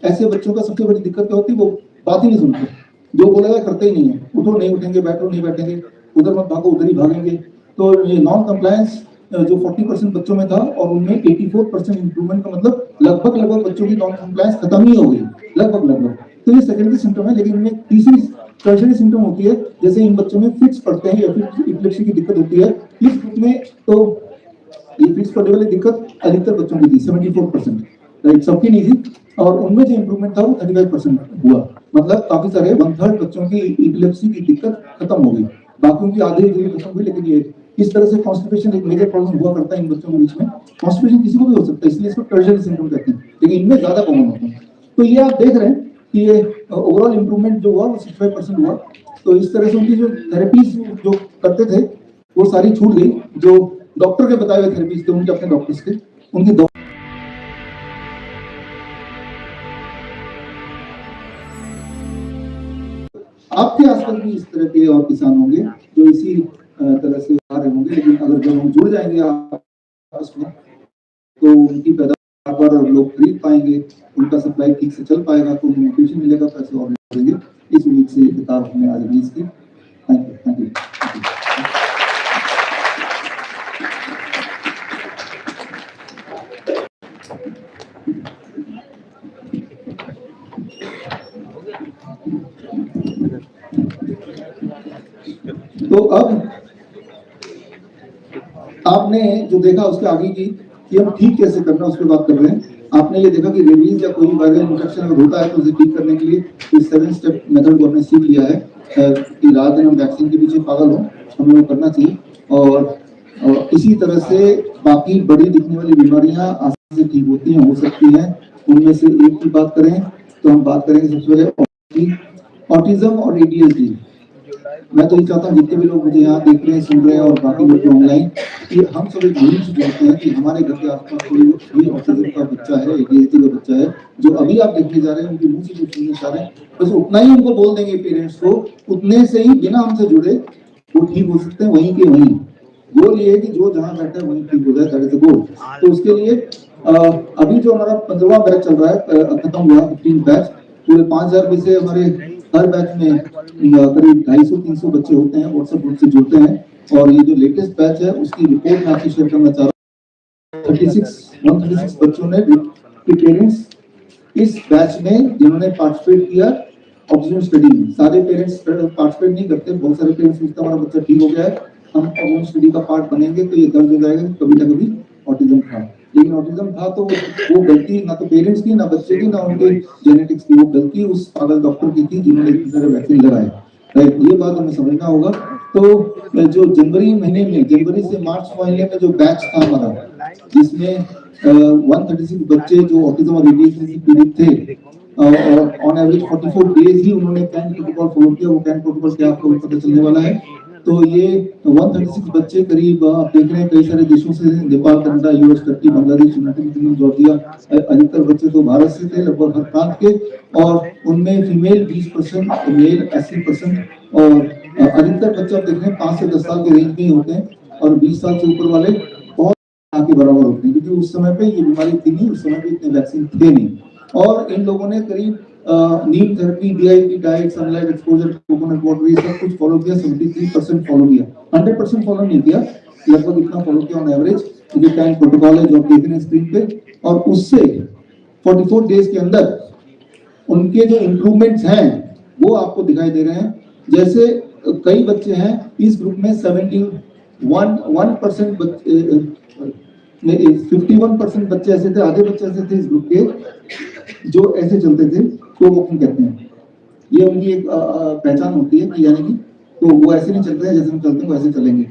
ऐसे बच्चों का सबसे बड़ी दिक्कत क्या होती है, वो बात ही नहीं सुनते, जो बोलेगा करते ही नहीं है, उठो नहीं उठेंगे, बैठो नहीं बैठेंगे, उधर मत भागो उधर ही भागेंगे। तो ये नॉन कंप्लायंस जो 40% बच्चों में था और उनमें 84% इंप्रूवमेंट का मतलब लगभग बच्चों की नॉन कंप्लायंस खत्म ही हो गई, लगभग। तो ये सेकेंडरी सिम्टम है। लेकिन इनमें तीसरी टर्शरी सिम्टम होती है, जैसे इन बच्चों में फिट्स पड़ते हैं या फिर इपिलेप्सी की दिक्कत होती है। इस ग्रुप में तो ये फिट्स पड़ने वाली दिक्कत अधिकतर बच्चों की थी, 74%, राइट, सबकी नहीं थी। और उनमें जो इंप्रूवमेंट था वो 35% हुआ, मतलब काफी सारे 1/3 बच्चों की इपिलेप्सी की दिक्कत खत्म हो गई, बाकियों की आधे खत्म हुई। लेकिन ये इस तरह से कॉन्स्टिपेशन एक मेजर प्रॉब्लम हुआ करता है इन बच्चों के बीच में। कॉन्स्टिपेशन किसी को भी हो सकता है, इसलिए इसको टर्शरी सिंड्रोम कहते हैं, लेकिन इनमें ज्यादा कॉमन होता है। तो ये आप देख रहे हैं कि ये ओवरऑल इंप्रूवमेंट जो हुआ वो 65% हुआ। तो इस तरह से उनकी जो थेरेपीज जो करते थे वो सारी छूट गई, जो डॉक्टर के बताए हुए थेरेपीज थे उनके अपने डॉक्टर्स के, उनकी आपके आसपास भी इस तरह के और किसान होंगे जो इसी तरह से आ रहे होंगे। लेकिन अगर जब हम जुड़ जाएंगे आपस में तो उनकी पैदावार पर लोग खरीद पाएंगे, उनका सप्लाई ठीक से चल पाएगा, तो उन्हें मोटिवेशन मिलेगा, पैसे और मिलेंगे। इस उम्मीद से किताब हमने आज रिलीज की। Thank you. तो अब आपने जो देखा उसके आगे की कि हम ठीक कैसे करना उस पर बात कर रहे हैं। आपने ये देखा कि रेबीज या कोई वायरल इन्फेक्शन अगर होता है तो उसे ठीक करने के लिए इस 7 स्टेप मेथड को हमने सीख लिया है कि रात दिन हम वैक्सीन के पीछे पागल हो, हमें वो करना चाहिए। और इसी तरह से बाकी बड़ी दिखने वाली बीमारियां आसानी से ठीक होती हैं, हो सकती हैं। उनमें से एक की बात करें तो हम बात करेंगे सबसे पहले ऑटिज्म और ADHD। मैं तो ये चाहता हूँ जितने भी लोग मुझे यहाँ देख रहे हैं, सुन रहे हैं और बाकी लोग ऑनलाइन, कि हम सब एक मुहिम से जोड़ते हैं कि हमारे घर के आसपास कोई ऑटिज्म का बच्चा है, ADHD का बच्चा है, जो अभी आप देखने जा रहे हैं, उनके मुंह से जो सुनने जा रहे हैं, बस उतना ही उनको बोल देंगे पेरेंट्स को, उतने से ही बिना हमसे जुड़े वो ठीक हो सकते हैं वहीं के वहीं। गोल ये है कि जो जहाँ बैठा है वहीं ठीक हो जाए, दैट इज द गोल। तो उसके लिए अभी जो हमारा 15वां बैच चल रहा है, खत्म हुआ 15 बैच, पूरे 5000 में से हमारे हर बैच में करीब 250-300 बच्चे होते हैं, व्हाट्सएप ग्रुप से जुड़ते हैं। और ये जो लेटेस्ट बैच है उसकी रिपोर्ट मैं आपसे शेयर करना चाह रहा हूँ। 136 बच्चों ने पेरेंट्स इस बैच में जिन्होंने पार्टिसिपेट किया ऑब्जर्वेशन स्टडी में। सारे पेरेंट्स पार्टिसिपेट नहीं करते, बहुत सारे पेरेंट्स सोचते हमारा बच्चा ठीक हो गया है, हम ऑब्जर्वेशन स्टडी का पार्ट बनेंगे तो ये दर्ज हो जाएगा कभी ना कभी ऑटिज्म था। लेकिन ऑटिज्म था तो वो गलती ना तो पेरेंट्स की, ना बच्चे की, ना उनके जेनेटिक्स की, वो गलती उस पागल डॉक्टर की थी जिन्होंने इतने सारे वैक्सीन लगाए, राइट। ये बात हमें समझना होगा। तो जो जनवरी से मार्च महीने में जो बैच था हमारा, जिसमें 136 बच्चे जो ऑटिज्म और ADHD से पीड़ित थे, और ऑन एवरेज 44 डेज ही उन्होंने कैन प्रोटोकॉल फॉलो किया। वो कैन प्रोटोकॉल क्या आपको पता चलने वाला है। तो ये 136 बच्चे करीब आप देख रहे हैं कई सारे देशों से, Nepal, Canada, US, Turkey, Bangladesh, United kingdom, Georgia, अधिकतर बच्चे तो भारत से थे, लगभग हर प्रांत के। और उनमें फीमेल 20%, मेल 80%, और अधिकतर बच्चे आप देख रहे हैं 5 से 10 साल के रेंज में ही होते हैं, और 20 साल से ऊपर वाले बहुत के बराबर होते हैं, क्योंकि उस समय पे ये बीमारी थी नहीं, उस समय पे इतने वैक्सीन थे नहीं। और इन लोगों ने करीब neem therapy, DIP diet, sunlight exposure, coconut water, ये सब कुछ फॉलो किया। 73% फॉलो किया, 100% फॉलो नहीं किया, लगभग इतना फॉलो किया ऑन एवरेज। ये कैन प्रोटोकॉल है जो आप देख रहे हैं स्क्रीन पे। और उससे 44 डेज के अंदर उनके जो इंप्रूवमेंट्स हैं वो आपको दिखाई दे रहे हैं। जैसे कई बच्चे हैं इस ग्रुप में 51% बच्चे, 51% बच्चे ऐसे थे, आधे बच्चे ऐसे थे इस ग्रुप के जो ऐसे चलते थे, तो वॉकिंग कहते हैं। ये उनकी एक पहचान होती है, यानी कि तो वो ऐसे नहीं चलते हैं जैसे हम चलते हैं, वो ऐसे चलेंगे।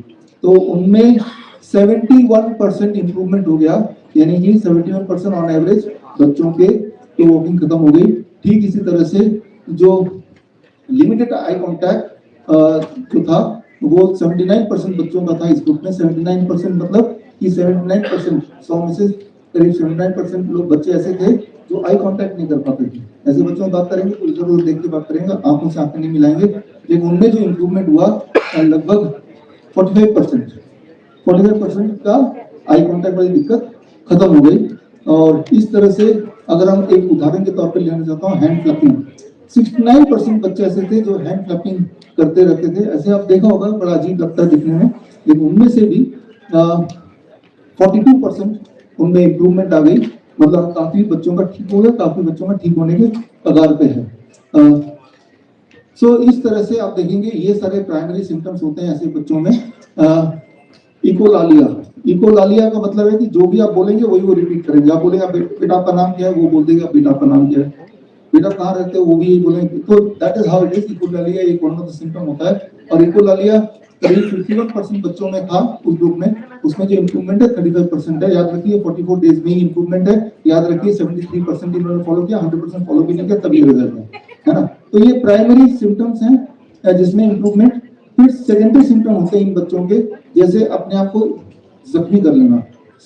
तो उनमें 71% इंप्रूवमेंट हो गया, यानी कि 71% ऑन एवरेज बच्चों के तो वॉकिंग खत्म हो गई। ठीक इसी तरह से जो लिमिटेड आई कॉन्टैक्ट जो था वो 79% बच्चों का था इस ग्रुप में। 79% मतलब कि 79%, 100 में से करीब 79% लोग बच्चे ऐसे थे जो आई कांटेक्ट नहीं कर पाते थे। ऐसे बच्चों से बात करेंगे तो इधर उधर देख के बात करेंगे, आंखों से आंखें नहीं मिलाएंगे। लेकिन उनमें जो इंप्रूवमेंट हुआ लगभग 45% का आई कांटेक्ट वाली दिक्कत खत्म हो गई। और इस तरह से अगर हम एक उदाहरण के तौर पर लेना चाहता हूँ, हैंड क्लैपिंग, 69% बच्चे ऐसे थे जो हैंड क्लैपिंग करते रहते थे। ऐसे आप देखा होगा, बड़ा अजीब लगता है दिखने में, लेकिन उनमें से भी 42% उनमें इम्प्रूवमेंट आ गई। मतलब काफी बच्चों का ठीक हो गया, काफी बच्चों का ठीक होने के कगार पे है। सो इस तरह से आप देखेंगे ये सारे प्राइमरी सिम्टम्स होते हैं ऐसे बच्चों में। इकोलालिया, इकोलालिया का मतलब है कि जो भी आप बोलेंगे वही वो रिपीट करेंगे। आप बोलेंगे बेटा आपका नाम क्या है, वो बोल देगा बेटा आपका नाम क्या है। बेटा कहाँ रहते हो, वो भी यही बोलेंगे। तो that is how it is. Echolalia एक वन ऑफ द सिम्टम होता है। और इकोलालिया करीब 51% बच्चों में था उस ग्रुप में। उसमें जो इम्प्रूवमेंट है 35% है। याद रखिए 44 डेज में ही इम्प्रूवमेंट है। याद रखिए 73% इन्होंने फॉलो किया, 100% फॉलो भी नहीं किया, तभी रिजल्ट है ना। तो ये प्राइमरी सिम्टम्स हैं जिसमें इम्प्रूवमेंट। फिर सेकेंडरी सिम्टम होते हैं इन बच्चों के, जैसे अपने आप को जख्मी कर लेना,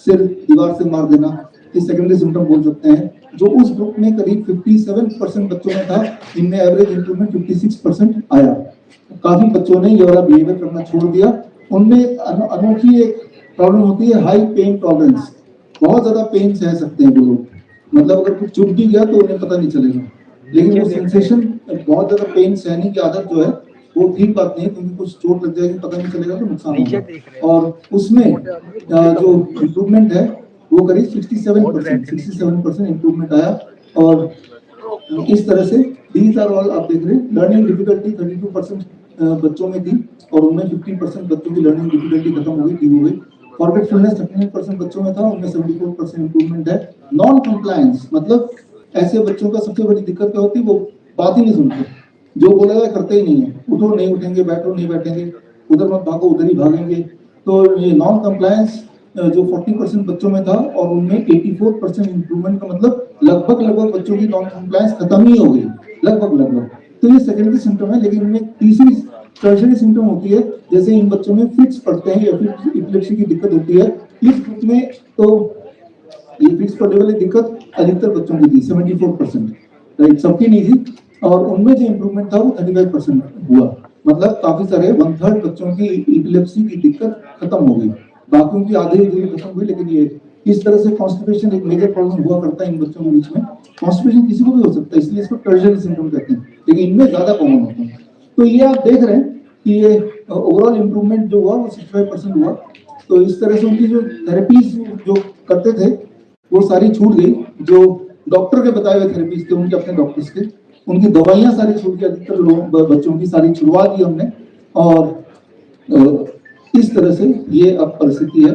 सिर दीवार से मार देना, ये सेकेंडरी सिम्टम बोल सकते हैं। जो उस ग्रुप में करीब 57% बच्चों में था, इनमें एवरेज इम्प्रूवमेंट 56% आया। काफी बच्चों ने ये वाला बिहेवियर करना छोड़ दिया। उनमें अनोखी एक प्रॉब्लम होती है, हाई पेन टॉलरेंस। बहुत ज्यादा पेन सह सकते हैं वो लोग। मतलब अगर कुछ चुभ भी गया तो उन्हें पता नहीं चलेगा, लेकिन वो सेंसेशन, बहुत ज्यादा पेन सहने की आदत जो है वो ठीक बात नहीं है, क्योंकि कुछ चोट लग जाएगी पता नहीं चलेगा तो नुकसान होगा। और उसमें जो इम्प्रूवमेंट है वो करीब 67% इम्प्रूवमेंट आया। और इस तरह से दीज आर ऑल आप देख रहे हैं। लर्निंग डिफिकल्टी 32% बच्चों में थी, और उनमें 50% बच्चों की लर्निंग डिफिकल्टी खत्म हो गई, ठीक हो गई। फॉरगेटफुलनेस 39% बच्चों में था, उनमें 74% इम्प्रूवमेंट है। नॉन कंप्लायंस, मतलब ऐसे बच्चों का सबसे बड़ी दिक्कत क्या होती है, वो बात ही नहीं सुनते, जो बोला करते ही नहीं है। उठो नहीं उठेंगे, बैठो नहीं बैठेंगे, उधर मत भागो उधर ही भागेंगे। तो ये नॉन कंप्लायंस जो 40% बच्चों में था, और उनमें 84% इम्प्रूवमेंट का मतलब लगभग बच्चों की नॉन कंप्लायंस खत्म ही हो गई, लगभग। तो ये सेकेंडरी सिम्टम है। लेकिन इनमें तीसरी टर्शरी सिम्टम होती है, जैसे इन बच्चों में फिट्स पड़ते हैं या फिर इपिलेप्सी की दिक्कत होती है। इस ग्रुप में तो ये फिट्स पड़ने वाली दिक्कत अधिकतर बच्चों की थी, 74%, राइट, सबकी नहीं थी। और उनमें जो इम्प्रूवमेंट था वो 35% हुआ। मतलब काफी सारे 1/3 बच्चों की इपिलेप्सी की दिक्कत खत्म हो गई, बाकियों की आधे खत्म हुई। लेकिन ये इस तरह से कॉन्स्टिपेशन एक मेजर प्रॉब्लम हुआ करता है इन बच्चों के बीच में। कॉन्स्टिपेशन किसी को भी हो सकता है, इसलिए इसको टर्शरी सिंड्रोम कहते हैं, लेकिन इनमें ज्यादा कॉमन होता है। तो ये आप देख रहे हैं कि ये ओवरऑल इम्प्रूवमेंट जो हुआ वो 65% हुआ। तो इस तरह से उनकी जो थेरेपीज जो करते थे वो सारी छूट गई। जो डॉक्टर के बताए हुए थेरेपीज थे, उनके अपने डॉक्टर्स के, उनकी दवाइयां सारी छूट गई। अधिकतर लोग बच्चों की सारी छुड़वा दी हमने। और इस तरह से ये अब परिस्थिति है।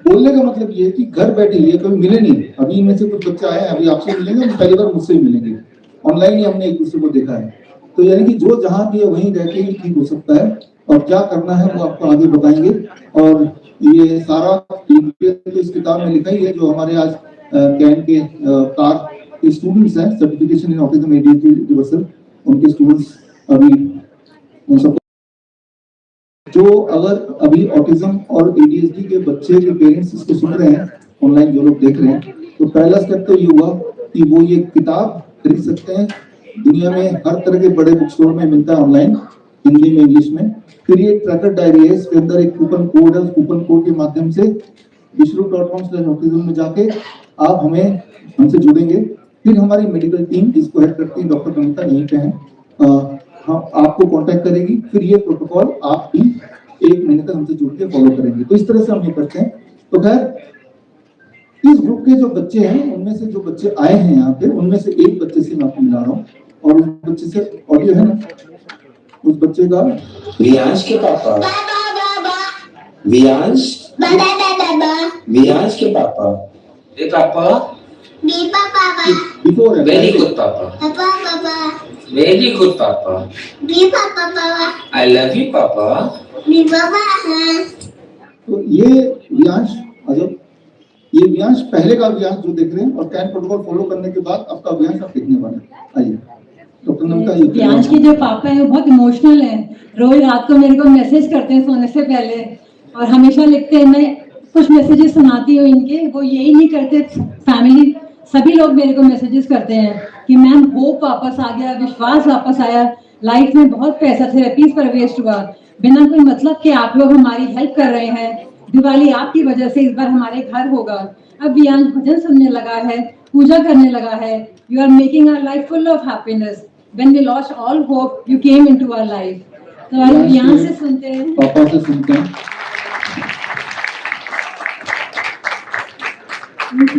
बोलने का मतलब ये है कि घर बैठे ये कभी मिले नहीं। अभी इनमें से कुछ बच्चे आए हैं, अभी आपसे मिलेंगे, पहली बार मुझसे भी मिलेंगे। ऑनलाइन ही हमने एक दूसरे को देखा है। तो यानी कि जो जहां भी है वहीं रह के ही ठीक हो सकता है, और क्या करना है वो आपको आगे बताएंगे। और ये सारा तो इस किताब में लिखा ही है, जो हमारे आज कैन के कार के स्टूडेंट्स हैं, सर्टिफिकेशन इन ऑटिज्म एडीएचडी रिवर्सल, उनके स्टूडेंट्स अभी उन सब जो अगर अभी ऑटिज्म और एडीएचडी के बच्चे के पेरेंट्स इसको सुन रहे हैं, ऑनलाइन जो लोग देख रहे हैं, तो पहला स्टेप तो ये हुआ कि वो ये किताब खरीद सकते हैं। दुनिया में हर तरह के बड़े बुक स्टोर में मिलता है ऑनलाइन, हिंदी में, इंग्लिश में। फिर ये ट्रैकर डायरी है, इसके अंदर एक कूपन कोड है, उस कूपन कोड के माध्यम से विश्वरूप.com/autism में जाके आप हमसे जुड़ेंगे। फिर हमारी मेडिकल टीम, जिसको हेड करती है डॉक्टर कविता, यहीं पे है, हम आपको कांटेक्ट करेगी। फिर ये प्रोटोकॉल आप भी 1 महीने तक हमसे जुड़ के फॉलो करेंगे। तो इस तरह से हम ये करते हैं। तो खैर इस ग्रुप के जो बच्चे हैं, उनमें से जो बच्चे आए हैं यहाँ पे, उनमें से एक बच्चे से मैं आपको मिला रहा हूँ, और उस बच्चे से ऑडियो है ना, उस बच्चे का वियांश के पापा, वियांश वियांश के पापा, ए पापा, बिफोर है, वेरी गुड पापा, वेरी गुड पापा, आई लव यू पापा। तो ये वियांश, अजब, ये वियांश पहले का वियांश जो देख रहे हैं, और कैन प्रोटोकॉल फॉलो करने के बाद आपका वियांश आप देखने वाले हैं। आइए डॉक्टर नमिता। वियांश के जो पापा हैं वो बहुत इमोशनल हैं। रोज रात को मेरे को मैसेज करते हैं सोने से पहले, और हमेशा लिखते हैं। मैं कुछ मैसेजेस सुनाती हूँ इनके, वो यही नहीं करते, फैमिली सभी लोग मेरे को मैसेजेस करते हैं कि मैम होप वापस आ गया, विश्वास वापस आया, लाइफ में बहुत पैसा थेरेपीज पर वेस्ट हुआ, बिना कोई मतलब कि आप लोग हमारी हेल्प कर रहे हैं, दिवाली आपकी वजह से इस बार हमारे घर होगा। अब वियांश भजन सुनने लगा है, पूजा करने लगा है. You are making our life full of happiness. When we lost all hope, you came into our life. तो आज यहाँ से सुनते हैं. पापा से सुनते हैं.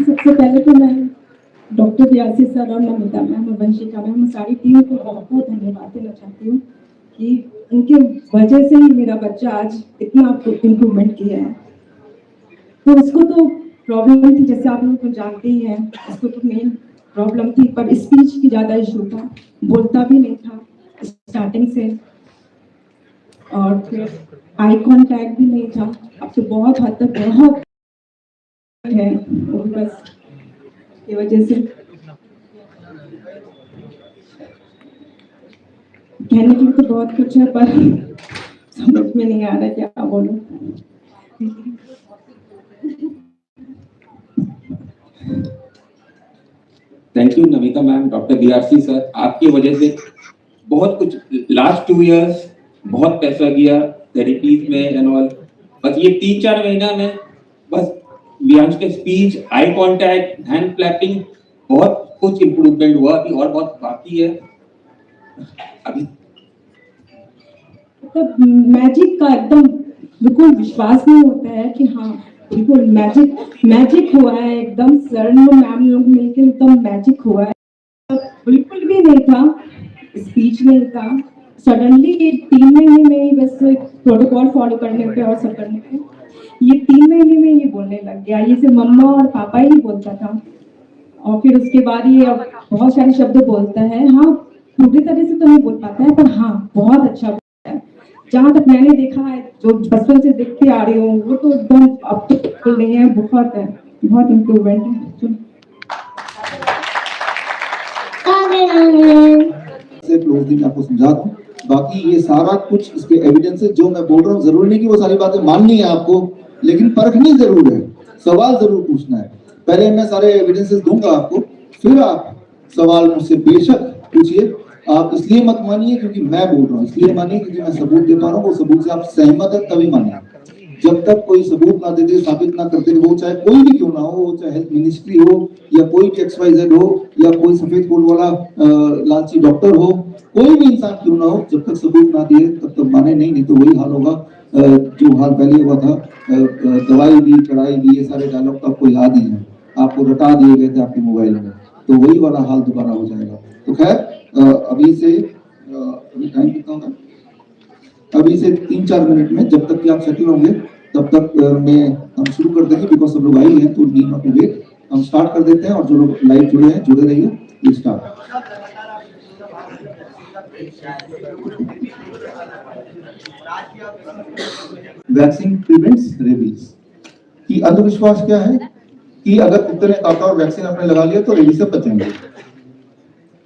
सबसे पहले तो मैं डॉक्टर बियासी सर और नमिता मैम और वंशिका मैम सारी टीम को बहुत बहुत धन्यवाद देना चाहती हूँ कि उनके वजह से ही मेरा बच्चा आज इतना इम्प्रूवमेंट किया है. तो उसको तो प्रॉब्लम थी, जैसे आप लोग को जानते ही हैं, उसको तो मेन प्रॉब्लम थी, पर स्पीच की ज़्यादा इशू था, बोलता भी नहीं था स्टार्टिंग से, और फिर आई कॉन्टैक्ट भी नहीं था. अब तो बहुत हद तक बहुत है, वो बस की वजह से कहने के लिए तो बहुत कुछ है, पर समझ में नहीं आ रहा क्या बोलूं. Thank you Namita ma'am, doctor BRC sir, आपकी वजह से बहुत कुछ लास्ट 2 इयर्स बहुत पैसा गया थेरेपीज में एंड ऑल. बस ये 3-4 महीना में बस बियांश के speech, eye contact, hand clapping, बहुत कुछ इम्प्रूवमेंट हुआ. अभी और बहुत बाकी है. अभी तो मैजिक का एकदम बिल्कुल विश्वास नहीं होता है कि हाँ बिल्कुल मैजिक हुआ है. एकदम सर मैम लोग मिलकर एकदम मैजिक हुआ है. बिल्कुल भी नहीं था, स्पीच नहीं था. सडनली ये 3 महीने में ही बस प्रोटोकॉल फॉलो करने पे और सब करने पे ये 3 महीने में ये बोलने लग गया. ये सिर्फ मम्मा और पापा ही बोलता था, और फिर उसके बाद ये अब बहुत सारे शब्द बोलता है. हाँ पूरी तरह से तो नहीं बोल पाता है, पर हाँ बहुत अच्छा बोलता है. जहाँ तक मैंने देखा है, जो बचपन से देखते आ रही हूँ, वो तो एकदम अब तो बिल्कुल नहीं है. बहुत है, बहुत इम्प्रूवमेंट है. से क्लोजली मैं आपको समझा दूं. बाकी ये सारा कुछ इसके एविडेंस है जो मैं बोल रहा हूँ. जरूरी नहीं कि वो सारी बातें माननी है आपको, लेकिन परखनी जरूर है, सवाल जरूर पूछना है. पहले मैं सारे एविडेंसेस दूंगा आपको, फिर आप सवाल मुझसे बेशक पूछिए. आप इसलिए मत मानिए क्योंकि मैं बोल रहा हूँ, इसलिए मानिए क्योंकि मैं सबूत दे पा रहा हूँ. वो सबूत से आप सहमत है तभी मानिए. जब तक कोई सबूत ना दे दे, साबित ना करते, वो चाहे कोई भी क्यों ना हो, चाहे हेल्थ मिनिस्ट्री हो या कोई भी XYZ हो या कोई सफेद कोट वाला लालची डॉक्टर हो, कोई भी इंसान क्यों ना हो, जब तक सबूत ना दिए तब तक माने नहीं तो वही हाल होगा जो हाल पहले हुआ था. दवाई भी, चढ़ाई भी, ये सारे डायलॉग तो आपको याद ही है, आपको रटा दिए गए थे आपके मोबाइल में. तो वही वाला हाल दोबारा हो जाएगा. तो खैर अभी से अभी टाइम कितना होगा, अभी से 3-4 मिनट में जब तक कि आप सेटल होंगे तब तक हम शुरू कर देंगे. बिकॉज सब लोग आए हैं तो नीड नॉट टू वेट. हम स्टार्ट कर देते हैं और जो लोग लाइव जुड़े हैं जुड़े रहिए. ये स्टार्ट. वैक्सीन प्रिवेंट्स रेबीज की अंधविश्वास क्या है कि अगर कुत्ते ने काटा और वैक्सीन आपने लगा लिया तो रेबीज से बचेंगे,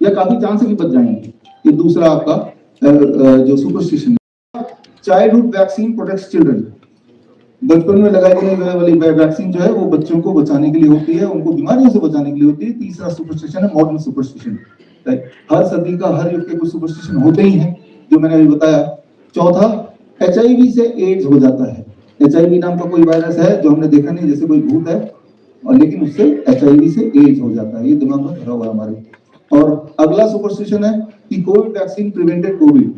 या काफी चांस है कि बच जाएंगे. ये दूसरा आपका जो सुपरस्टिशन है. Childhood vaccine protects children. बचपन में लगाई जाने वाली वैक्सीन जो है वो बच्चों को बचाने के लिए होती है, उनको बीमारियों से बचाने के लिए होती है. तीसरा सुपरस्टिशन है मॉडर्न सुपरस्टिशन. हर सदी का हर युग के कुछ सुपरस्टिशन होते ही हैं जो मैंने अभी बताया. चौथा, HIV से एड्स हो जाता है. HIV नाम का कोई वायरस है जो हमने देखा नहीं, जैसे कोई भूत है, और लेकिन उससे HIV से एड्स हो जाता है. ये दिमाग में भरा हुआ है हमारे. और अगला सुपरस्टिशन है कि कोविड वैक्सीन प्रिवेंटेड कोविड.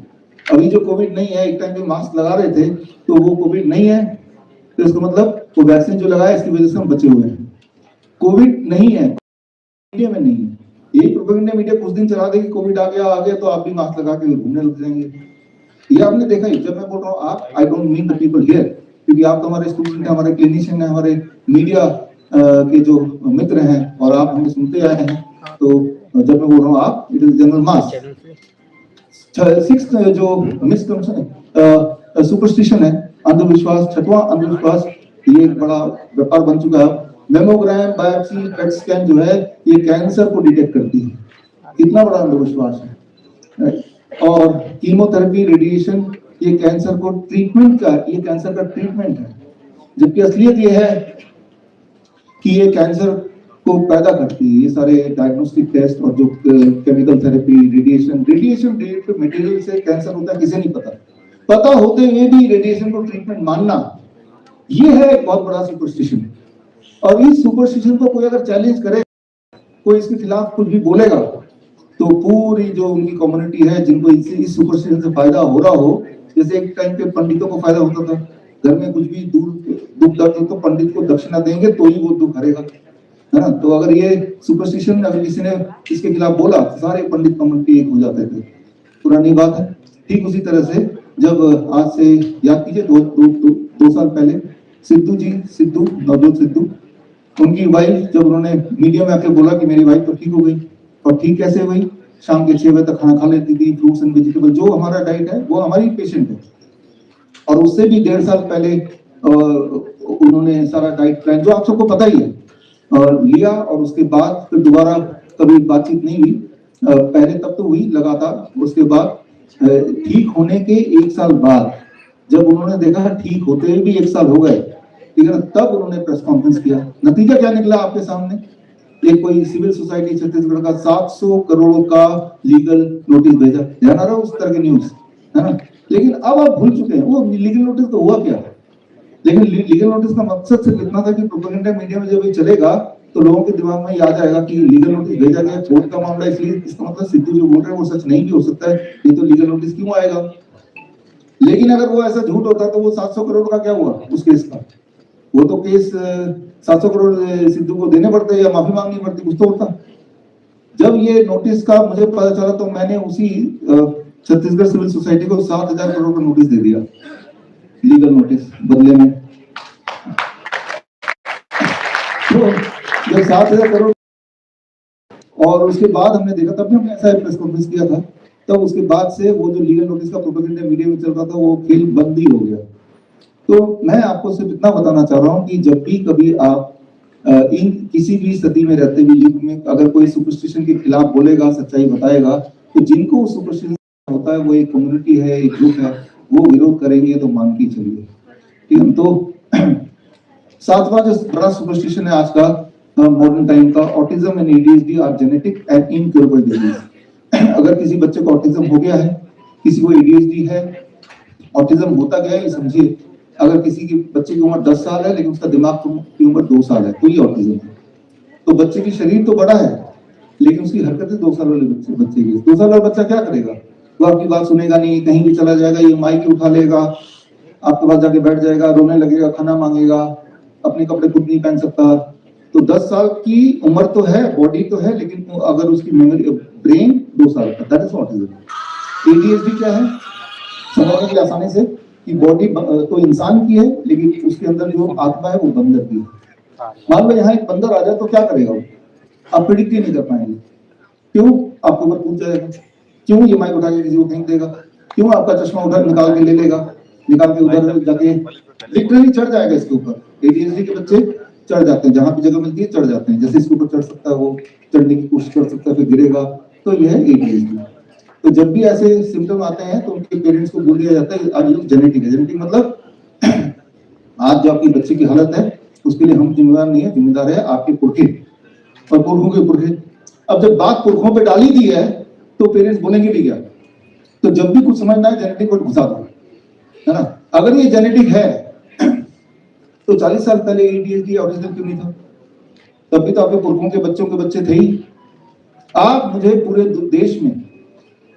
अभी जो कोविड नहीं है, एक टाइम पे मास्क लगा रहे थे तो वो कोविड नहीं है, तो इसका मतलब वो वैक्सीन जो लगाया इसकी वजह से हम बचे हुए हैं. कोविड नहीं है, मीडिया में नहीं है. यही प्रोपेगेंडा मीडिया कुछ दिन चला देगी, कोविड आ गया तो आप भी मास्क लगा के घूमने लग जाएंगे. ये आपने देखा ही. जब मैं बोल रहा हूँ आप, I don't mean the people here, क्योंकि आप तो हमारे स्टूडेंट हैं, हमारे क्लिनिशियन हैं, हमारे मीडिया के जो मित्र हैं और आप हमें सुनते आए हैं. तो जब मैं बोल रहा हूँ आप, it is general mass. 6th जो मिसकंसेप्शन सुपरस्टिशन है, अंधविश्वास, 6वां अंधविश्वास, ये एक बड़ा व्यापार बन चुका है. मेमोग्राम, बायोप्सी, पेट स्कैन जो है ये कैंसर को डिटेक्ट करती है. कितना बड़ा अंधविश्वास है. और कीमोथेरेपी, रेडिएशन, ये कैंसर को ट्रीटमेंट का, ये कैंसर का ट्रीटमेंट है, जबकि असलियत ये है कि ये कैंसर को पैदा करती है. ये सारे डायग्नोस्टिक टेस्ट और जो chemical therapy, radiation related material से कैंसर होता है किसे नहीं पता होते हुए भी रेडिएशन को ट्रीटमेंट मानना, ये है एक बहुत बड़ा सुपरस्टिशन. और इस सुपरस्टिशन को कोई अगर चैलेंज करे कोई इसके खिलाफ कुछ भी बोलेगा तो पूरी जो उनकी कम्युनिटी है जिनको इस सुपरस्टिशन से फायदा हो रहा हो, जैसे एक टाइम पे पंडितों को फायदा होता था, घर में कुछ भी दुख दर्द हो तो पंडित को दक्षिणा देंगे तो ही वो दुख हरेगा, है ना। तो अगर ये सुपरस्टिशन अगर किसी ने इसके खिलाफ बोला तो सारे पंडित कम्युनिटी एक हो जाते थे, पुरानी बात है। ठीक उसी तरह से जब आज से याद कीजिए 2 साल पहले सिद्धू नवजोत सिद्धू, उनकी वाइफ जब उन्होंने मीडिया में आके बोला कि मेरी वाइफ तो ठीक हो गई, और ठीक कैसे हुई, शाम के 6 बजे तक खाना खा लेती थी, फ्रूट्स एंड वेजिटेबल जो हमारा डाइट है वो हमारी पेशेंट है। और उससे भी 1.5 साल पहले उन्होंने सारा डाइट प्लान जो आप सबको पता ही है लिया, और उसके बाद फिर दोबारा कभी बातचीत नहीं हुई। पहले तब तो हुई लगातार, उसके बाद ठीक होने के 1 साल बाद जब उन्होंने देखा ठीक होते हुए भी 1 साल हो गए, ठीक है ना, तब उन्होंने प्रेस कॉन्फ्रेंस किया। नतीजा क्या निकला आपके सामने, एक कोई सिविल सोसाइटी छत्तीसगढ़ का 700 करोड़ का लीगल नोटिस भेजा, ध्यान आ रहा है उस तरह के न्यूज, है ना। लेकिन अब आप भूल चुके हैं वो लीगल नोटिस तो हुआ क्या, लेकिन लीगल नोटिस का मकसद सिर्फ इतना था कि प्रोपेगेंडा मीडिया में जब ये चलेगा तो लोगों के दिमाग में याद आएगा कि लीगल नोटिस भेजा गया, कोर्ट का मामला, इसलिए इसका मतलब सिद्धू जो बोल रहे हैं वो सच नहीं भी हो सकता है, ये तो लीगल नोटिस क्यों आएगा। लेकिन अगर वो ऐसा झूठ होता तो वो 700 करोड़ का क्या हुआ उस केस का, वो तो केस 700 करोड़ सिद्धू को देने पड़ते या माफी मांगनी पड़ती, कुछ तो होता। जब ये नोटिस का मुझे पता चला तो मैंने उसी छत्तीसगढ़ सिविल सोसाइटी को 7,000 करोड़ का नोटिस दे दिया, लीगल नोटिस बदले में। तो जब 7,000 करोड़, और उसके बाद हमने देखा, तब भी हमने ऐसा प्रेस कॉन्फ्रेंस किया था, तब उसके बाद से वो जो लीगल नोटिस का प्रोपेगेंडा मीडिया में चल रहा था वो खेल बंद ही हो गया। तो मैं आपको सिर्फ इतना बताना चाह रहा हूँ कि जब भी कभी आप इन किसी भी स्थिति में रहते हुए युग में अगर कोई सुपरस्टिशन के खिलाफ बोलेगा, सच्चाई बताएगा, तो जिनको सुपरस्टिशन होता है वो एक कम्युनिटी है, एक ग्रुप है, वो विरोध करेंगे तो मान के चलिए, ठीक है। तो 7वां जो बड़ा सुपरस्टिशन है आज का मॉडर्न टाइम का, autism and ADHD are genetic and incurable disease. अगर किसी बच्चे को ऑटिज्म हो गया है, किसी को एडीएचडी है, ऑटिज्म होता गया है, ये समझिए। अगर किसी की बच्चे की उम्र 10 साल है लेकिन उसका दिमाग की उम्र 2 साल है तो ये ऑटिज्म है। तो बच्चे की शरीर तो बड़ा है लेकिन उसकी हरकतें 2 साल वाले बच्चे की। 2 साल वाला बच्चा क्या करेगा, वो आपकी बात सुनेगा नहीं, कहीं भी चला जाएगा, ये माइक उठा लेगा, आपके पास जाके बैठ जाएगा, रोने लगेगा, खाना मांगेगा, अपने कपड़े खुद नहीं पहन सकता। तो 10 साल की उम्र तो है, बॉडी तो है, लेकिन अगर उसकी मेमोरी, ब्रेन 2 साल का, दैट इज ऑटिज्म। एडीएचडी क्या है, समझने की आसानी से कि बॉडी तो इंसान की है लेकिन उसके अंदर जो आत्मा है वो बंदर की है। मान लो यहाँ एक बंदर आ जाए तो क्या करेगा वो, आप प्रिडिक्ट ही नहीं कर पाएंगे। क्यों, आपके ऊपर कूद जाएगा, क्यों ये माइक उठा के किसी को फेंक देगा, क्यों आपका चश्मा उधर निकाल के ले लेगा, निकाल के उधर जाके लिटरली चढ़ जाएगा इसके ऊपर। एडीएचडी के बच्चे चढ़ जाते हैं, जहां भी जगह मिलती है चढ़ जाते हैं, जैसे इसके ऊपर चढ़ सकता है वो चढ़ने की कोशिश कर सकता है, फिर गिरेगा, तो यह है एडीएचडी। तो जब भी ऐसे सिम्टम आते हैं तो उनके पेरेंट्स को बोल दिया जाता है आज ये जेनेटिक है। जेनेटिक मतलब आज जो आपकी बच्चे की हालत है उसके लिए हम जिम्मेदार नहीं है, जिम्मेदार है आपके पुरखे और पुरखों के पुरखे। अब जब बात पुरखों पे डाली दी है तो पेरेंट्स बोलेंगे भी क्या, तो जब भी कुछ समझना है जेनेटिक वर्ड घुसा दो, है ना। अगर ये जेनेटिक है तो 40 साल पहले एडीएचडी ऑटिज्म क्यों नहीं था, तब भी तो आपके पुरखों के बच्चों के बच्चे थे ही। आप मुझे पूरे देश में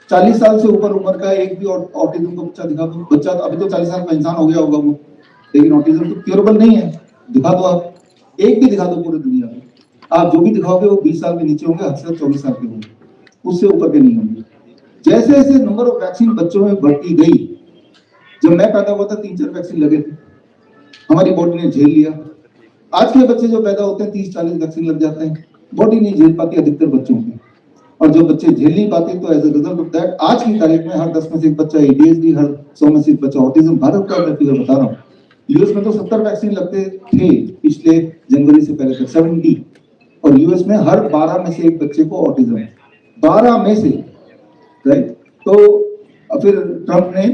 40 साल से ऊपर उम्र का एक भी ऑटिज्म का बच्चा दिखा दो, बच्चा अभी तो 40 साल का इंसान हो गया होगा वो, लेकिन ऑटिज्म तो क्योरेबल नहीं है, दिखा दो आप, एक भी दिखा दो पूरी दुनिया में। आप जो भी दिखाओगे वो 20 साल के नीचे होंगे, हद से 24 साल के होंगे, उससे ऊपर के नहीं होंगे। जैसे जैसे नंबर ऑफ वैक्सीन बच्चों में बढ़ती गई, जब मैं पैदा हुआ था 3-4 वैक्सीन लगे थे, हमारी बॉडी ने झेल लिया। आज के बच्चे जो पैदा होते हैं 30-40 वैक्सीन लग जाते हैं, बॉडी नहीं झेल पाती अधिकतर बच्चों की, और जो बच्चे झेल नहीं पाते तो as a result of that आज की तारीख में हर 10 में से एक बच्चा एडीएचडी, हर 100 में से एक बच्चा ऑटिज्म। भारत का मैं फिगर बता रहा हूँ, यूएस में तो 70 वैक्सीन लगते थे पिछले जनवरी से पहले तक, 70, और यूएस में हर 12 में से एक बच्चे को ऑटिज्म है, 12 में से, राइट। तो फिर ट्रंप ने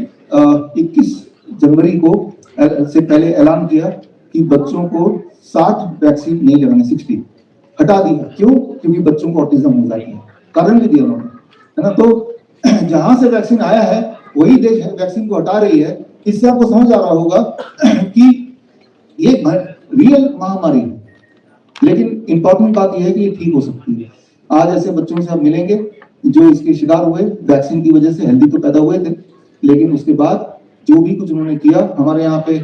21 जनवरी को से पहले ऐलान किया कि बच्चों को 60 वैक्सीन नहीं लगाने, 60 हटा दिया। क्यों, क्योंकि बच्चों को ऑटिज्म हो जाती है, कारण भी दिया उन्होंने, है ना। तो जहां से वैक्सीन आया है वही देश वैक्सीन को हटा रही है। इससे आपको समझ आ रहा होगा कि ये रियल महामारी है, लेकिन इंपॉर्टेंट बात यह है कि ये ठीक हो सकती है। आज ऐसे बच्चों से आप मिलेंगे जो इसके शिकार हुए, वैक्सीन की वजह से हेल्दी तो पैदा हुए थे, लेकिन उसके बाद जो भी कुछ उन्होंने किया, हमारे यहाँ पे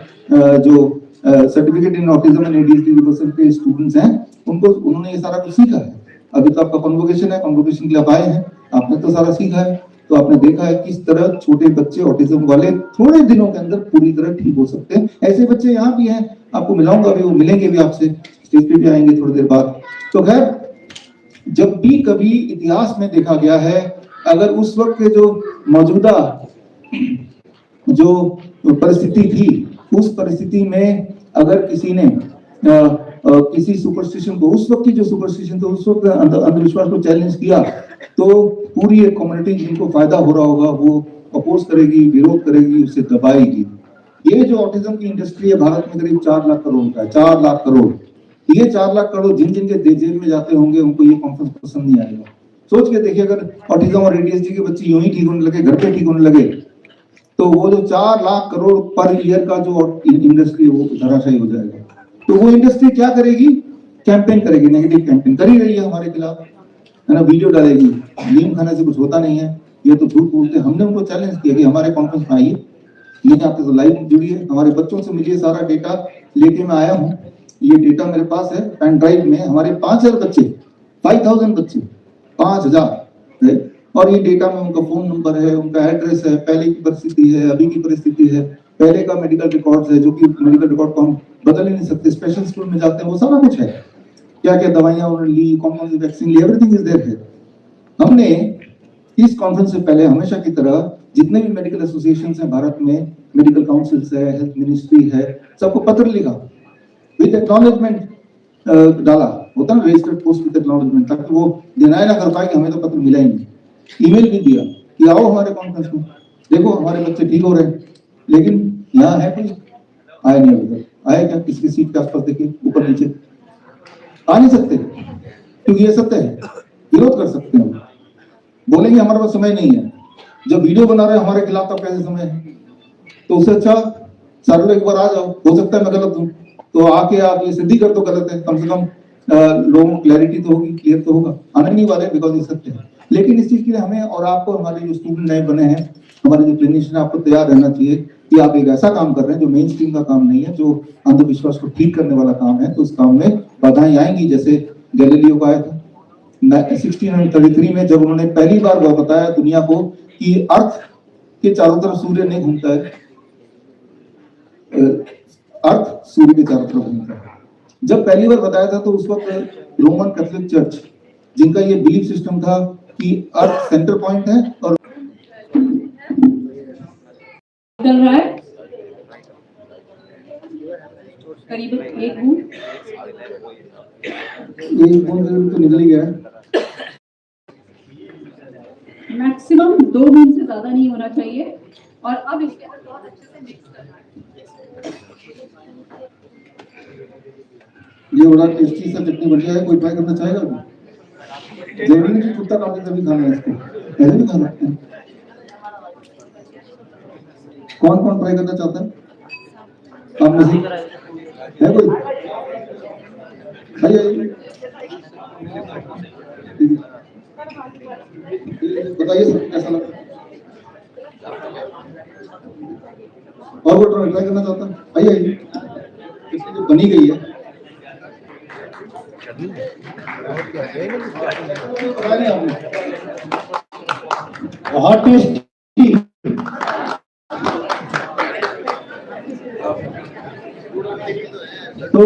जो certificate in autism and ADHD university के स्टूडेंट्स हैं, उनको उन्होंने ये सारा कुछ सीखा है। अभी तो आपका कॉन्वोकेशन है, कॉन्वोकेशन के लिए आप आए हैं, आपने तो सारा सीखा है, तो आपने देखा है किस तरह छोटे बच्चे ऑटिज्म वाले थोड़े दिनों के अंदर पूरी तरह ठीक हो सकते हैं। ऐसे बच्चे यहाँ भी हैं, आपको मिलाऊंगा भी, वो मिलेंगे भी आपसे, स्टेज पे भी आएंगे थोड़ी देर बाद। तो खैर, जब भी कभी इतिहास में देखा गया है, अगर उस वक्त के जो मौजूदा जो परिस्थिति थी, उस परिस्थिति में अगर किसी ने किसी सुपरस्टिशन को, उस वक्त की जो सुपरस्टिशन थी, उस वक्त अंधविश्वास को चैलेंज किया, तो पूरी एक कम्युनिटी जिनको फायदा हो रहा होगा वो अपोज करेगी, विरोध करेगी, उसे दबाएगी। ये जो ऑटिज्म की इंडस्ट्री है भारत में करीब 4 लाख करोड़ का है, 4 लाख करोड़। ये 4 लाख करोड़ जिन जिन के जेल में जाते होंगे उनको ये कॉन्फ्रेंस पसंद नहीं आएगा। सोच के देखिए, अगर ऑटिज्म और एडीएचडी के बच्चे यूं ही ठीक होने लगे, घर पे ठीक होने लगे, तो वो जो 4 लाख करोड़ पर ईयर का जो इंडस्ट्री है वो धराशायी हो जाएगा। तो वो इंडस्ट्री क्या करेगी? कैंपेन करेगी, नेगेटिव कैंपेन कर ही रही है हमारे खिलाफ, है ना, वीडियो डालेगी, नीम खाने से कुछ होता नहीं है, ये तो झूठ बोलते। हमने उनको चैलेंज किया कि हमारे कॉन्फ्रेंस में आइए, नहीं आते तो लाइव जुड़िए, हमारे बच्चों से मिलिए, सारा डेटा लेके मैं आया हूँ। ये डेटा मेरे पास है पेन ड्राइव में, हमारे 5000 बच्चे, 5000 बच्चे, 5000, और ये डेटा में उनका फोन नंबर है, उनका एड्रेस है, पहले की परिस्थिति है, अभी की परिस्थिति है, पहले का मेडिकल रिकॉर्ड्स है, जो कि मेडिकल रिकॉर्ड को हम बदल ही नहीं सकते, स्पेशल स्कूल में जाते हैं वो सारा कुछ है, क्या क्या दवाइयां उन्होंने ली, कौन कौन सी वैक्सीन ली, एवरीथिंग इज देयर है। हमने इस कॉन्फ्रेंस से पहले हमेशा की तरह जितने भी मेडिकल एसोसिएशन हैं भारत में, मेडिकल काउंसिल्स है, हेल्थ मिनिस्ट्री है, सबको पत्र लिखा विद एक्नॉलेजमेंट डाला, होता ना रजिस्टर्ड पोस्ट विद एक्नॉलेजमेंट, ताकि वो डिनाई ना कर पाए कि हमें तो पत्र मिला ही नहीं। ईमेल भी दिया कि आओ हमारे कॉन्फ्रेंस में, देखो हमारे बच्चे ठीक हो रहे हैं, लेकिन यहाँ है कोई आया नहीं अभी तक। आया क्या? किसकी सीट के आसपास देखिए, ऊपर नीचे आ नहीं सकते, क्योंकि ये सत्य है, विरोध कर सकते हैं, बोलेंगे हमारे पास समय नहीं है। जब वीडियो बना रहे हैं हमारे खिलाफ तब कैसे समय है? तो उससे अच्छा सारे लोग एक बार आ जाओ, हो सकता है मैं गलत हूँ, तो आके आप ये सिद्धि कर दो गलत है, कम से कम लोगों को क्लैरिटी तो होगी, क्लियर तो होगा। आने नहीं वाले बिकॉज ये सत्य है, लेकिन इस चीज के लिए हमें और आपको, हमारे जो स्टूडेंट नए बने हैं, हमारे जो क्लिनिशियन, आपको तैयार रहना चाहिए कि आप एक ऐसा काम कर रहे हैं जो मेन स्ट्रीम का काम नहीं है, जो अंधविश्वास को ठीक करने वाला काम है। तो उस काम में बाधाएं आएंगी, जैसे गैलीलियो का आया था 1633 में, जब उन्होंने पहली बार वह बताया दुनिया को कि अर्थ के चारों तरफ सूर्य नहीं घूमता है, अर्थ सूर्य के चारों तरफ घूमता है। जब पहली बार बताया था तो उस वक्त रोमन कैथोलिक चर्च, जिनका ये बिलीफ सिस्टम था कि अर्थ सेंटर पॉइंट है और चल रहा है करीब 1 बूंद तो निकल ही गया है। मैक्सिमम 2 बूंद से ज्यादा नहीं होना चाहिए। और अब इसके बहुत अच्छे से मिक्स करना है। ये बड़ा टेस्टी सा चटनी बढ़िया है, कोई ट्राई करना चाहेगा? जरूरी नहीं कि कुत्ता काटे तभी खाना है इसको, ऐसे भी खा सकते हैं। कौन कौन ट्राई करना चाहता है? आप में से है कोई? आइए बताइए सर कैसा लगा? और वो ट्राई करना चाहता है? आइए आइए, इसकी जो बनी गई है बहुत टेस्टी। तो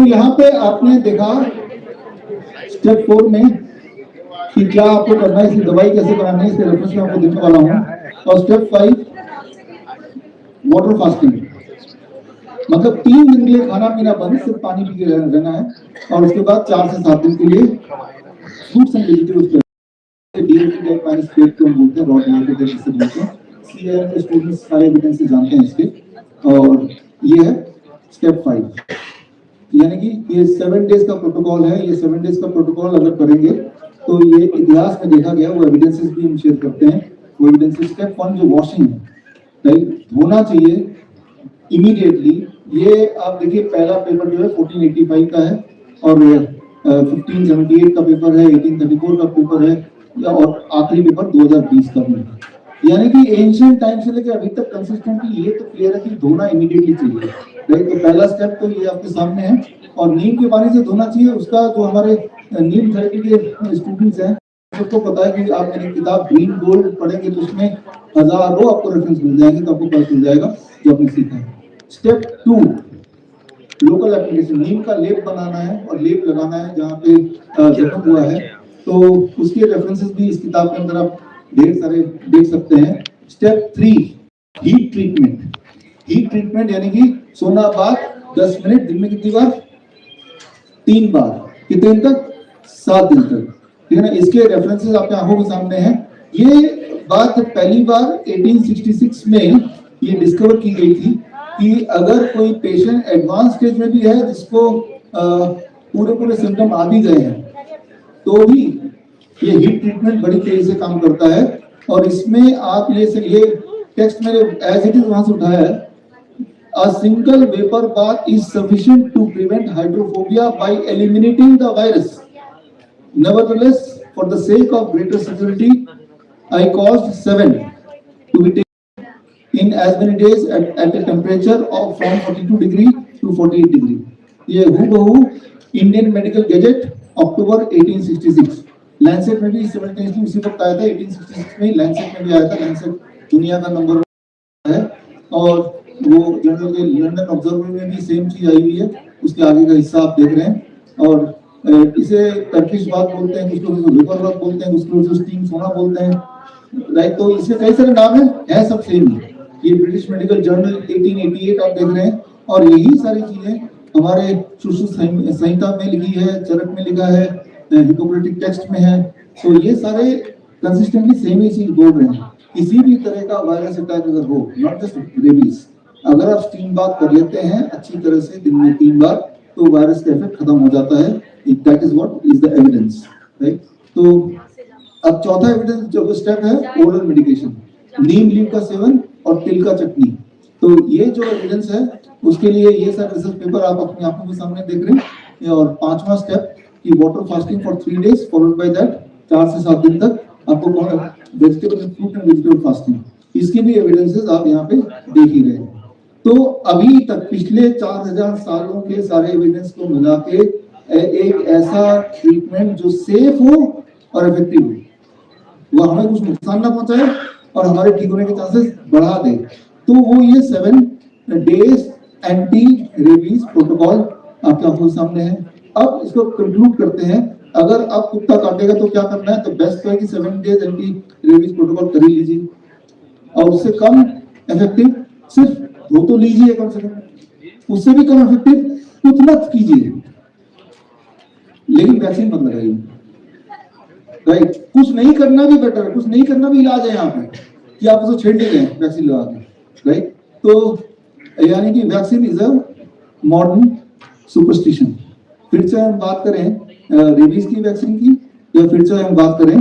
यहाँ पे आपने देखा स्टेप 4 में कि क्या आपको करना है, इसकी दवाई कैसे बनानी है, इसके रेफरेंस में आपको देने वाला हूँ। और स्टेप 5 वाटर फास्टिंग, मतलब 3 दिन के लिए खाना पीना बंद, सिर्फ पानी पी के रहना है। और उसके बाद 4 से 7 दिन के लिए फ्रूट्स एंड वेजिटेबल्स बोलते हैं, रॉ बोलते हैं। सीएम के स्टूडेंट्स सारे एविडेंस जानते हैं इसके। और ये है स्टेप 5, यानी कि ये 7 डेज का प्रोटोकॉल है। ये 7 डेज का प्रोटोकॉल अगर करेंगे तो ये इतिहास में देखा गया, वो एविडेंसेस भी हम शेयर करते हैं। वो एविडेंसेस स्टेप 1 जो वॉशिंग है, राइट, धोना चाहिए इमीडिएटली ये आप देखिए पहला पेपर जो है 1485 का है और 1578 का पेपर है, 1834 का पेपर है और आखिरी पेपर 2020 का भी है। यानी कि एंशिएंट टाइम से लेकर अभी तक कंसिस्टेंटली ये तो क्लियर है कि धोना इमीडिएटली चाहिए, राइट। तो पहला स्टेप तो ये आपके सामने है और नीम के पानी से धोना चाहिए। उसका जो हमारे नीम थेरेपी के स्टूडेंट्स हैं सबको पता है कि आप मेरी किताब ग्रीन गोल्ड पढ़ेंगे तो उसमें हजारों आपको रेफरेंस मिल जाएंगे, तो आपको पता चल जाएगा जो आपने सीखा है। स्टेप 2 लोकल एप्लीकेशन, नीम का लेप बनाना है और लेप लगाना है जहाँ पे जख्म हुआ है, तो उसके रेफरेंसेस भी इस किताब के अंदर आप ढेर सारे देख सकते हैं। Step 3 heat treatment. Heat treatment यानी कि सोना बाद 10 मिनट, दिन में कितनी बार? 3 बार। कितने दिन तक? 7 दिन तक, ठीक है ना। इसके रेफरेंसेस आपके आंखों के सामने हैं। ये बात पहली बार 1866 में ये डिस्कवर की गई थी कि अगर कोई पेशेंट एडवांस स्टेज में भी है जिसको पूरे सिम्टम आ भी गए हैं तो भी ये हीट ट्रीटमेंट बड़ी तेजी से काम करता है। और इसमें आप ये टेक्स्ट मेरे एज इट इज वहां से उठाया है। A single vapor bath is sufficient to prevent hydrophobia by eliminating the virus. Nevertheless, for the sake of greater security, I caused 7 to be taken in as many days at a temperature of from 42 degree to 48 degree. ये हूबहू Indian medical gadget अक्टूबर 1866 Lancet में भी simultaneously उसी वक्त आया था। 1866 में Lancet में भी आया था। लैंसेट दुनिया का नंबर 1 है और वो जर्नल के लंदन ऑब्जर्वर में भी सेम चीज आई हुई है। उसके आगे का हिस्सा आप देख रहे हैं और इसे टर्किश बात बोलते हैं, कुछ लोग इसको लोकल बात बोलते हैं, कुछ लोग इसको स्टीम सोना बोलते हैं, राइट। तो इसके कई सारे नाम है सब सेम ही। ये ब्रिटिश मेडिकल जर्नल 1888 आप देख रहे हैं और यही सारी चीजें हमारे सुश्रुत संहिता में लिखी है, चरक में लिखा है, हिपोक्रेटिक टेक्स्ट में है। तो ये सारे कंसिस्टेंटली सेम ही चीज बोल रहे हैं। किसी भी तरह का वायरस अटैक अगर हो, नॉट जस्ट रेबीज, अगर आप स्टीम बात कर लेते हैं अच्छी तरह से दिन में 3 बार तो वायरस का इफेक्ट खत्म हो जाता है। That is what is the evidence, right. तो अब चौथा एविडेंस जो स्टेप है ओरल मेडिकेशन, नीम लीफ का सेवन और तिल का चटनी। तो ये जो एविडेंस है उसके लिए ये सारे रिसर्च पेपर आप अपनी आंखों के सामने देख रहे हैं। और 5वां स्टेप कि water fasting for 3 days followed by that 4 से 7 दिन तक आपको vegetable and fruit and vegetable fasting, इसके भी एविडेंसेस आप यहाँ पे देख ही रहे हैं। तो अभी तक पिछले 4000 सालों के सारे एविडेंस को मिला के एक ऐसा ट्रीटमेंट जो सेफ हो और इफेक्टिव हो, वो हमें कुछ नुकसान ना पहुंचाए और हमारे ठीक होने के चांसेस बढ़ा दे, तो वो ये 7 days एंटी रेबीज प्रोटोकॉल आपके आंखों के सामने है। अब इसको कंक्लूड करते हैं। अगर आप कुत्ता काटेगा तो क्या करना है? तो बेस्ट है कि 7 days एंटी रेबीज प्रोटोकॉल कर ही लीजिए और उससे कम इफेक्टिव सिर्फ वो तो लीजिए कम से कम, उससे भी कम इफेक्टिव उतना कीजिए, लेकिन वैक्सीन मत लगाइए, राइट। कुछ नहीं करना भी बेटर है, कुछ नहीं करना भी इलाज है यहाँ पे कि आप उसको छेड़ नहीं गए वैक्सीन लगा के, राइट। तो यानी कि vaccine is a modern superstition. फिर से हम बात करें रेबीज की वैक्सीन की या फिर से हम बात करें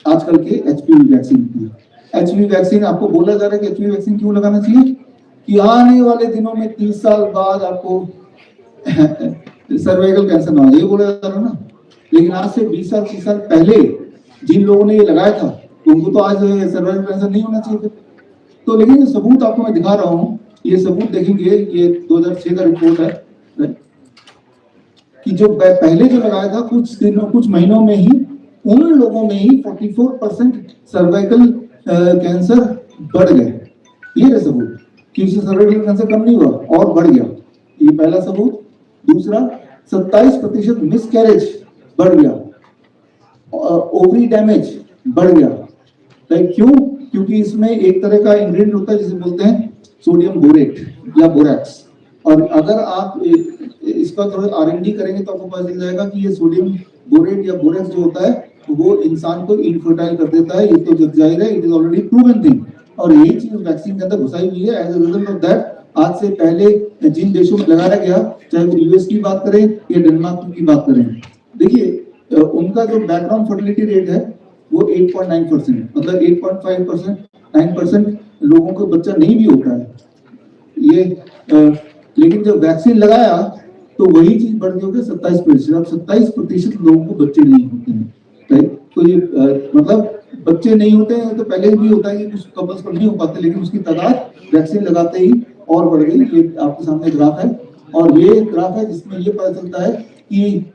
आजकल के एचपीवी वैक्सीन की। एचपीवी वैक्सीन आपको बोला जा रहा है कि एचपीवी वैक्सीन क्यों लगाना चाहिए कि आने वाले दिनों में 30 साल बाद आपको सर्वाइकल कैंसर ना हो, ये बोला जा रहा है ना। लेकिन आज से 20 साल 30 साल पहले जिन लोगों ने ये लगाया था उनको तो आज सर्वाइकल कैंसर नहीं होना चाहिए। तो लेकिन ये सबूत आपको मैं दिखा रहा हूँ, ये सबूत देखेंगे, ये 2006 का रिपोर्ट है कि जो पहले जो लगाया था कुछ महीनों में ही उन लोगों में ही 44% सर्वाइकल कैंसर बढ़ गए। ये है सबूत कि उससे सर्वाइकल कैंसर कम नहीं हुआ और बढ़ गया, ये पहला सबूत। दूसरा 27% मिसकैरेज बढ़ गया, ओवरी डैमेज बढ़ गया। क्यों? क्योंकि इसमें एक तरह का इंग्रेडिएंट होता है जिसे बोलते हैं सोडियम बोरेट या बोरैक्स, और अगर आप इसका थोड़ा R&D करेंगे तो आपको पता चल जाएगा कि ये सोडियम बोरेट या बोरैक्स जो होता है वो इंसान को इनफर्टाइल कर देता है। ये तो जग जाहिर है, it is already proven thing, और यही चीज वैक्सीन के अंदर घुसाई हुई है। As a result of that आज से पहले जिन देशों में लगाया गया, चाहे वो यूएस की बात करें या डेनमार्क की बात करें, देखिए उनका जो बैकग्राउंड फर्टिलिटी रेट है वो 8.9%, मतलब 8.5% 9% लोगों को बच्चा नहीं भी होता है। ये लेकिन जब वैक्सीन लगाया तो वही चीज बढ़ गई 27%। अब 27% लोगों को बच्चे नहीं होते हैं, राइट। तो ये मतलब बच्चे नहीं होते हैं तो पहले भी होता है कि कुछ कपल्स को नहीं हो पाते, लेकिन उसकी तादाद वैक्सीन लगाते ही और बढ़ गई। ये आपके सामने ग्राफ है, और ये ग्राफ है जिसमें ये पता चलता है कि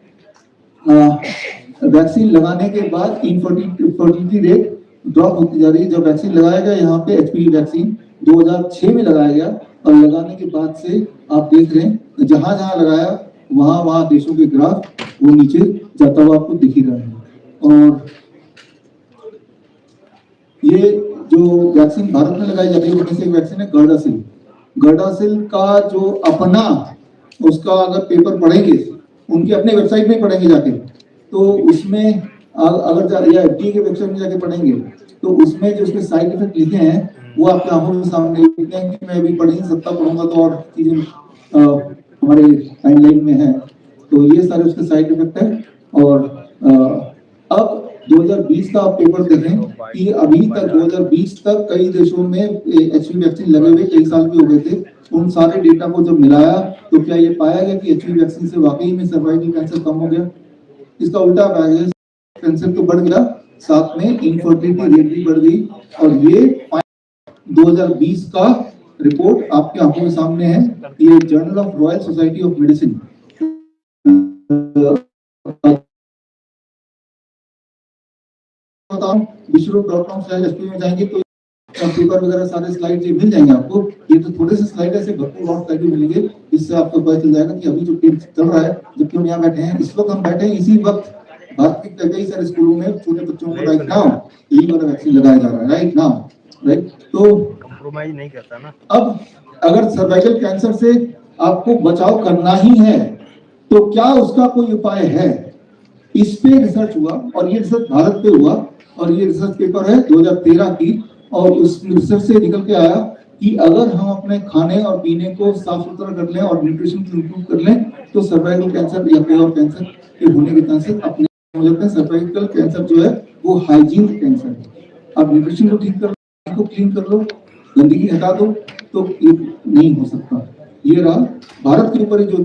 वैक्सीन लगाने के बाद इनफर्टिलिटी रेट ड्रॉप होती जा रही है। जब वैक्सीन लगाया गया, यहाँ पे एचपीवी वैक्सीन 2006 में लगाया गया, और लगाने के बाद से आप देख रहे हैं जहां जहां लगाया वहां देशों के ग्राफ वो नीचे जाता हुआ आपको दिख ही रहा है। और ये जो वैक्सीन भारत में लगाई जा रही है उनमें से एक वैक्सीन है गर्डासिल। गर्डासिल का जो अपना उसका अगर पेपर पढ़ेंगे, उनके अपने वेबसाइट में पढ़ेंगे जाके, तो उसमें अगर या एफडीए के वेबसाइट में जाके पढ़ेंगे तो उसमें जो उसके साइड इफेक्ट लिखे हैं वो आपके आंखों के सामने लिखे हैं। मैं अभी पढ़ नहीं सकता, पढ़ूंगा तो और चीजें हमारे टाइमलाइन में है। तो ये सारे उसके साइड इफेक्ट है। और अब 2020 का आप पेपर देखें कि अभी तक 2020 तक कई देशों में एचपीवी वैक्सीन लगे हुए कई साल के हो गए थे। उन सारे डेटा को जब मिलाया तो क्या ये पाया गया कि एचपीवी वैक्सीन से वाकई में सर्वाइकल कैंसर कम हो गया? इसका उल्टा पाया गया, कैंसर तो बढ़ गया, साथ में इनफर्टिलिटी रेट भी बढ़ गई। और ये 2020 का रिपोर्ट आपके आंखों के सामने है। ये Journal of Royal Society of Medicine विश्व.com/एचपीवी में जाएंगे तो पेपर वगैरह सारे स्लाइड ये मिल जाएंगे आपको। ये तो थोड़े से स्लाइड ऐसे भरपूर और स्लाइड भी मिलेंगे, इससे आपको पता चल जाएगा कि अभी जो टीम चल रहा है, जबकि हम यहाँ बैठे हैं, इस वक्त हम बैठे हैं इसी वक्त भारत के कई सारे स्कूलों में छोटे बच्चों को राइट नाउ यही वाला वैक्सीन लगाया जा रहा है, राइट नाउ, राइट। तो कंप्रोमाइज नहीं करता ना। अब अगर सर्वाइकल कैंसर से आपको बचाव करना ही है तो क्या उसका कोई उपाय है? इस पे रिसर्च हुआ, और ये रिसर्च भारत पे हुआ, और ये रिसर्च पेपर है 2013 की। और उस रिसर्च से निकल के आया कि अगर हम अपने खाने और पीने को साफ सुथरा कर लें और न्यूट्रिशन को इम्प्रूव कर लें तो सर्वाइकल कैंसर या कोई और कैंसर के होने के चांसेस अपने हो जाते हैं। सर्वाइकल कैंसर जो है वो हाइजीन कैंसर है। आप न्यूट्रिशन को ठीक कर लो, को क्लीन कर लो, गंदगी हटा दो, तो ये नहीं हो सकता। ये रहा भारत के ऊपर जो